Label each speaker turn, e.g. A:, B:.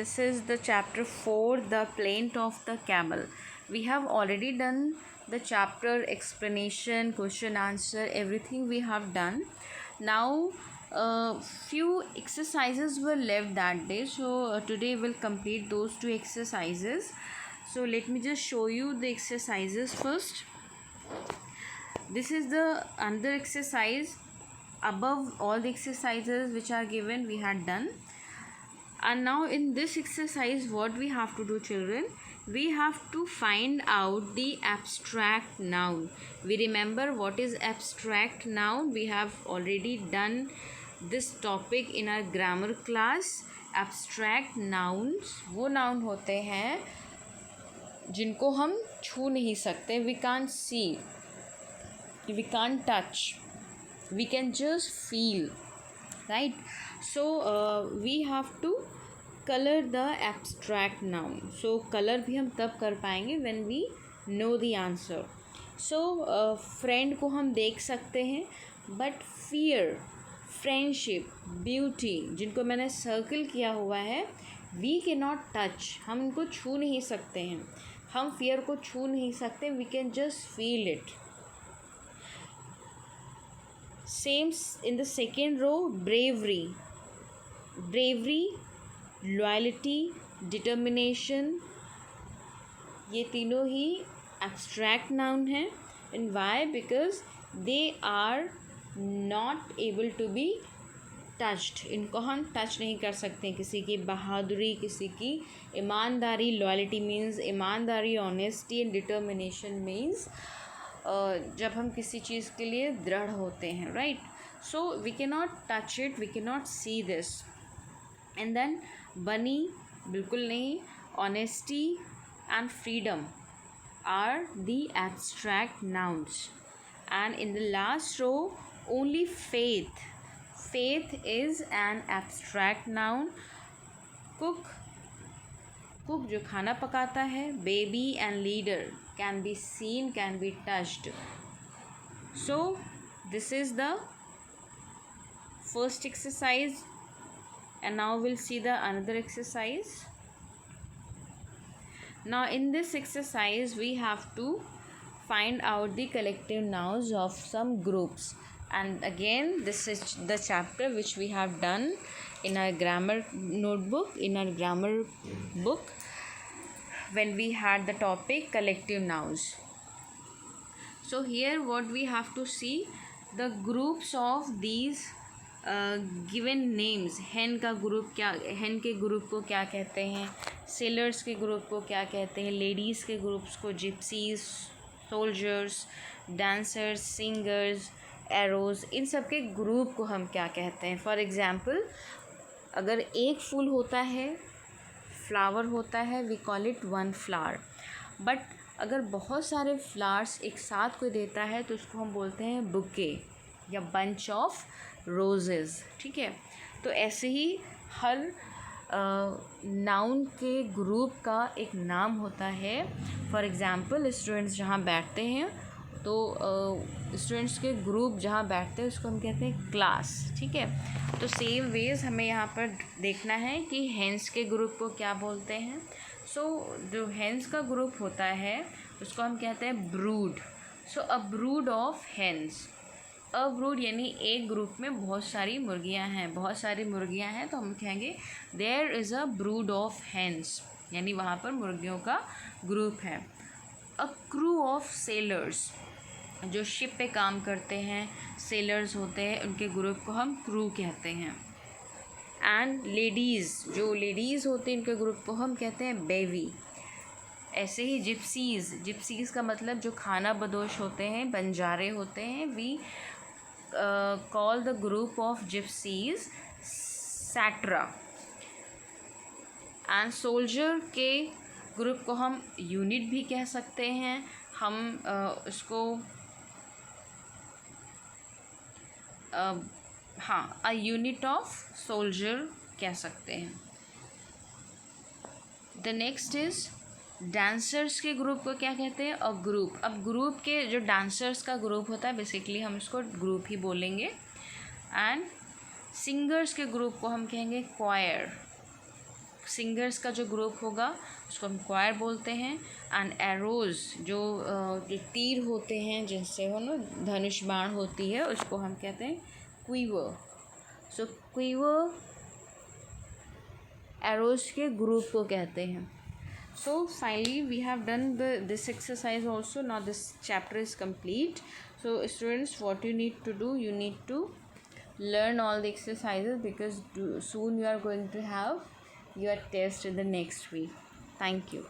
A: this is the chapter 4, the plaint of the camel. We have already done the chapter explanation, question answer, everything we have done. Now few exercises were left that day, so today we'll complete those two exercises. So let me just show you the exercises first. This is the another exercise. Above all the exercises which are given we had done, and now in this exercise what we have to do, children, we have to find out the abstract noun. We remember what is abstract noun. We have already done this topic in our grammar class. Abstract nouns वो noun होते हैं जिनको हम छू नहीं सकते. We can't see, we can't touch, we can just feel, right? So we have to color the abstract noun. So color भी हम तब कर पाएंगे when we know the answer. So friend को हम देख सकते हैं, but fear, friendship, beauty जिनको मैंने सर्कल किया हुआ है, we cannot touch, हम उनको छू नहीं सकते हैं. हम fear को छू नहीं सकते, we can just feel it. Same in the second row, bravery, loyalty, determination, ये तीनों ही abstract noun हैं. And why? Because they are not able to be touched. इनको हम टच नहीं कर सकते. किसी की बहादुरी, किसी की ईमानदारी, loyalty means ईमानदारी, honesty, and determination means जब हम किसी चीज़ के लिए दृढ़ होते हैं, right? So we can not touch it, we can not see this. And then bunny, बिल्कुल नहीं. Honesty and freedom are the abstract nouns. And in the last row only faith. Faith is an abstract noun. Cook जो खाना पकाता है. Baby and leader can be seen, can be touched. So this is the first exercise, and now we'll see the another exercise. Now in this exercise we have to find out the collective nouns of some groups. And again, this is the chapter which we have done in our grammar notebook, in our grammar book, when we had the topic collective nouns. So here what we have to see, the groups of these given names. hen का group क्या, hen के group को क्या कहते हैं, sailors के group को क्या कहते हैं, ladies के groups को gypsies, soldiers, dancers, singers, arrows, इन सब के group को हम क्या कहते हैं. For example, अगर एक फूल होता है, फ्लावर होता है, we call it one flower. But अगर बहुत सारे फ्लावर्स एक साथ कोई देता है तो उसको हम बोलते हैं बुके या बंच ऑफ रोजेज़. ठीक है? तो ऐसे ही हर नाउन के ग्रुप का एक नाम होता है. फॉर एग्ज़ाम्पल, स्टूडेंट्स जहाँ बैठते हैं, तो स्टूडेंट्स के ग्रुप जहाँ बैठते हैं उसको हम कहते हैं क्लास. ठीक है? तो सेम वेज हमें यहाँ पर देखना है कि हेंस के ग्रुप को क्या बोलते हैं. सो जो हेंस का ग्रुप होता है उसको हम कहते हैं brood. So a brood of hence. A brood यानी एक ग्रुप में बहुत सारी मुर्गियाँ हैं, बहुत सारी मुर्गियाँ हैं, तो हम कहेंगे there is a brood of hens, यानी वहाँ पर मुर्गियों का ग्रुप है. अ क्रू ऑफ सेलर्स, जो शिप पे काम करते हैं, सेलर्स होते हैं, उनके ग्रुप को हम क्रू कहते हैं. एंड लेडीज़, जो लेडीज़ होते हैं उनके ग्रुप को हम कहते हैं बेवी. ऐसे ही जिप्सीज़ का मतलब जो खाना बदोश होते हैं, बंजारे होते हैं, we call the group of gypsies सैट्रा. एंड सोल्जर के ग्रुप को हम यूनिट भी कह सकते हैं. हम उसको हाँ, अ यूनिट ऑफ सोल्जर कह सकते हैं. द नेक्स्ट इज़ डांसर्स के ग्रुप को क्या कहते हैं? A group. अब ग्रुप के जो डांसर्स का ग्रुप होता है, बेसिकली हम इसको ग्रुप ही बोलेंगे. एंड सिंगर्स के ग्रुप को हम कहेंगे क्वायर. सिंगर्स का जो ग्रुप होगा उसको हम क्वायर बोलते हैं। एंड एरोज़ जो तीर होते हैं जिनसे हो ना धनुष बाण होती है उसको हम कहते हैं क्वीवर। सो क्वीवर एरोज़ के ग्रुप को कहते हैं। So finally we have done this exercise also. Now this chapter is complete. So students, what you need to do, you need to learn all the exercises because soon you are going to have your test in the next week. Thank you.